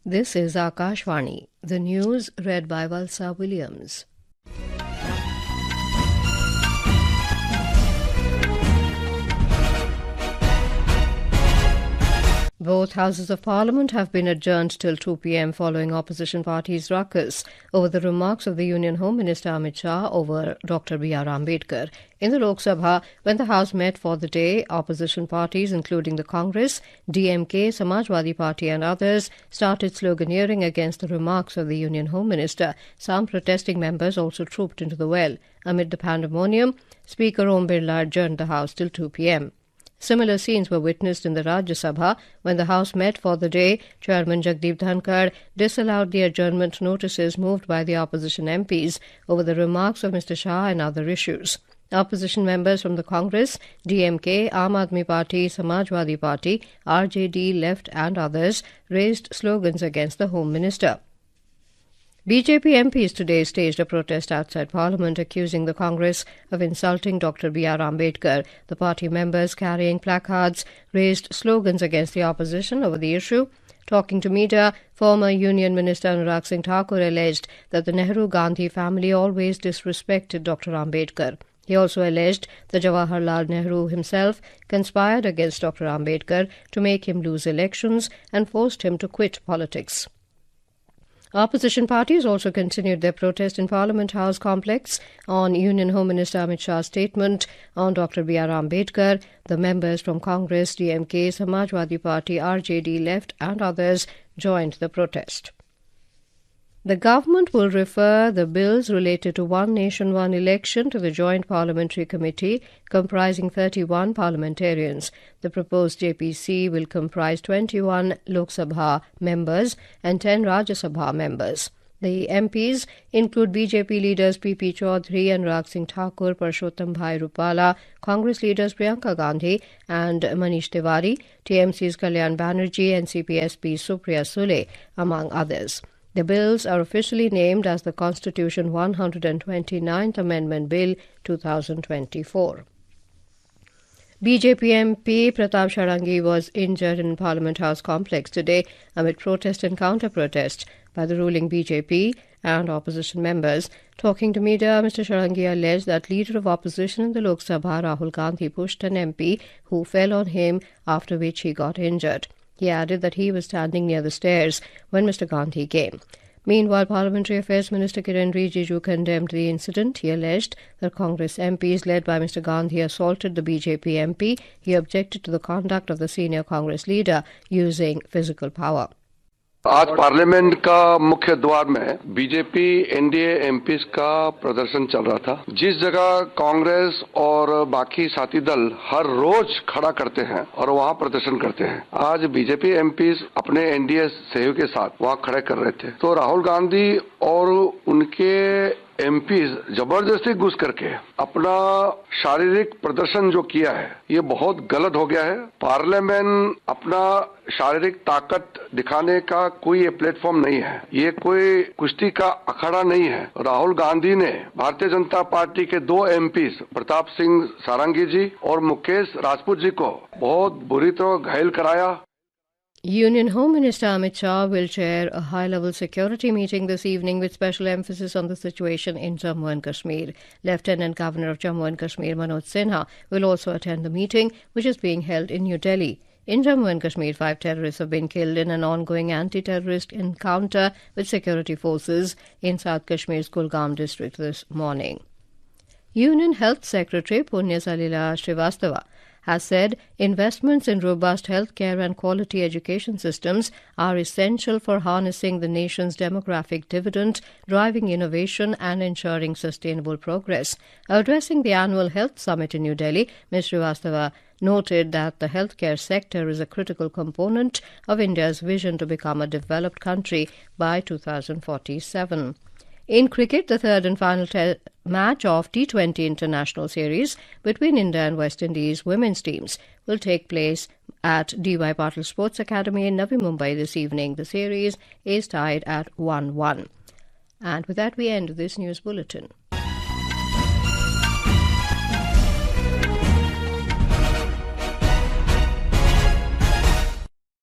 This is Akashvani. The news read by Valsa Williams. Both houses of Parliament have been adjourned till 2 p.m. following opposition parties' ruckus over the remarks of the Union Home Minister Amit Shah over Dr. B.R. Ambedkar. In the Lok Sabha, when the House met for the day, opposition parties, including the Congress, DMK, Samajwadi Party and others, started sloganeering against the remarks of the Union Home Minister. Some protesting members also trooped into the well. Amid the pandemonium, Speaker Om Birla adjourned the House till 2 p.m. Similar scenes were witnessed in the Rajya Sabha. When the House met for the day, Chairman Jagdeep Dhankar disallowed the adjournment notices moved by the opposition MPs over the remarks of Mr. Shah and other issues. Opposition members from the Congress, DMK, Aam Aadmi Party, Samajwadi Party, RJD, Left and others raised slogans against the Home Minister. BJP MPs today staged a protest outside Parliament accusing the Congress of insulting Dr. B.R. Ambedkar. The party members carrying placards raised slogans against the opposition over the issue. Talking to media, former Union Minister Anurag Singh Thakur alleged that the Nehru-Gandhi family always disrespected Dr. Ambedkar. He also alleged that Jawaharlal Nehru himself conspired against Dr. Ambedkar to make him lose elections and forced him to quit politics. Opposition parties also continued their protest in Parliament House complex on Union Home Minister Amit Shah's statement on Dr. B.R. Ambedkar. The members from Congress, DMK, Samajwadi Party, RJD, Left and others joined the protest. The government will refer the bills related to One Nation, One Election to the Joint Parliamentary Committee comprising 31 parliamentarians. The proposed JPC will comprise 21 Lok Sabha members and 10 Rajya Sabha members. The MPs include BJP leaders P.P. Chaudhary, Anurag Singh Thakur, Parshottam Bhai Rupala, Congress leaders Priyanka Gandhi and Manish Tiwari, TMC's Kalyan Banerjee and CPSP's Supriya Sule, among others. The bills are officially named as the Constitution 129th Amendment Bill 2024. BJP MP Pratap Sharangi was injured in Parliament House complex today amid protest and counter-protest by the ruling BJP and opposition members. Talking to media, Mr. Sharangi alleged that Leader of Opposition in the Lok Sabha, Rahul Gandhi, pushed an MP who fell on him, after which he got injured. He added that he was standing near the stairs when Mr. Gandhi came. Meanwhile, Parliamentary Affairs Minister Kiren Rijiju condemned the incident. He alleged that Congress MPs led by Mr. Gandhi assaulted the BJP MP. He objected to the conduct of the senior Congress leader using physical power. आज parliament का मुख्य द्वार में BJP NDA MPs का प्रदर्शन चल रहा था। जिस जगह कांग्रेस और बाकी साथी दल हर रोज खड़ा करते हैं और वहां प्रदर्शन करते हैं, आज बीजेपी एमपीज अपने एनडीए सहयोग के साथ वहां खड़े कर रहे थे। तो राहुल गांधी और उनके एमपीज जबरदस्ती घुस करके अपना शारीरिक प्रदर्शन जो किया है, ये बहुत गलत हो गया है। पार्लियामेंट अपना शारीरिक ताकत दिखाने का कोई ये प्लेटफॉर्म नहीं है, ये कोई कुश्ती का अखाड़ा नहीं है। राहुल गांधी ने भारतीय जनता पार्टी के 2 एमपीज प्रताप सिंह सारंगी जी और मुकेश राजपूत जी को बहुत बुरी तरह घायल कराया। Union Home Minister Amit Shah will chair a high-level security meeting this evening with special emphasis on the situation in Jammu and Kashmir. Lieutenant Governor of Jammu and Kashmir Manoj Sinha will also attend the meeting, which is being held in New Delhi. In Jammu and Kashmir, 5 terrorists have been killed in an ongoing anti-terrorist encounter with security forces in South Kashmir's Kulgam district this morning. Union Health Secretary Punya Salila Srivastava has said investments in robust healthcare and quality education systems are essential for harnessing the nation's demographic dividend, driving innovation and ensuring sustainable progress. Addressing the annual Health Summit in New Delhi, Ms. Srivastava noted that the healthcare sector is a critical component of India's vision to become a developed country by 2047. In cricket, the third and final match of T20 International Series between India and West Indies women's teams will take place at D.Y. Patil Sports Academy in Navi Mumbai this evening. The series is tied at 1-1. And with that, we end this news bulletin.